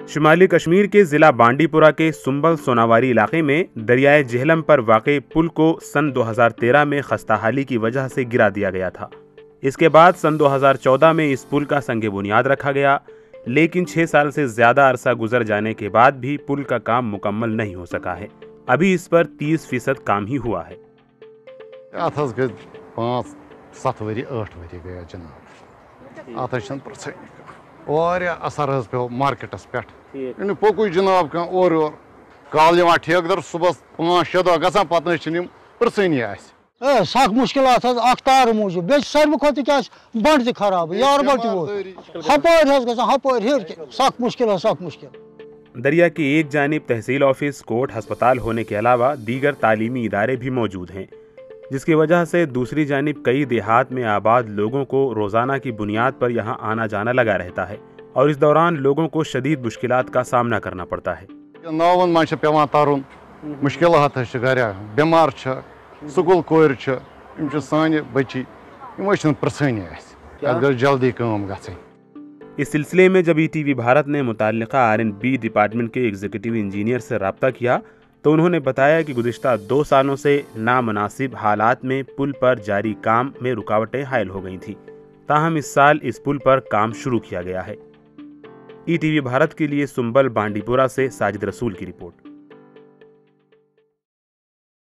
शुमाली कश्मीर के जिला बांडीपुरा के सुंबल सोनावारी इलाके में दरियाए जेहलम पर वाक़े पुल को सन 2013 में खस्ताहाली की वजह से गिरा दिया गया था। इसके बाद सन 2014 में इस पुल का संग बुनियाद रखा गया, लेकिन 6 साल से ज़्यादा अरसा गुजर जाने के बाद भी पुल का काम मुकम्मल नहीं हो सका है। अभी इस पर 30% काम ही हुआ है। 5-7 वरी 8 वरी गया जनाब असर पे मार्केटस पे पकु जनाब और कल ठेकेदार सुबह 5-6 दह ग पे परसनी सख मुश्किल तार मूजूब बे सारे खुद क्या बंड खराब यार बल हपर सख मुश्किल। दरिया की एक जानिब तहसील ऑफिस, कोर्ट, अस्पताल होने के अलावा दीगर तालीमी इदारे भी मौजूद हैं, जिसकी वजह से दूसरी जानिब कई देहात में आबाद लोगों को रोज़ाना की बुनियाद पर यहाँ आना जाना लगा रहता है और इस दौरान लोगों को शदीद मुश्किलात का सामना करना पड़ता है। नावन मन पे तरन मुश्किलात बीमार स्कूल कोर सान बच्ची परसनी जल्दी काम गई। इस सिलसिले में जब ईटीवी भारत ने मुताल्लिका R&B डिपार्टमेंट के एग्जीक्यूटिव इंजीनियर से रब्ता किया तो उन्होंने बताया कि गुज़िश्ता 2 सालों से नामुनासिब हालात में पुल पर जारी काम में रुकावटें हायल हो गई थीं। ताहम इस साल इस पुल पर काम शुरू किया गया है। ईटीवी भारत के लिए सुंबल बांडीपुरा से साजिद रसूल की रिपोर्ट।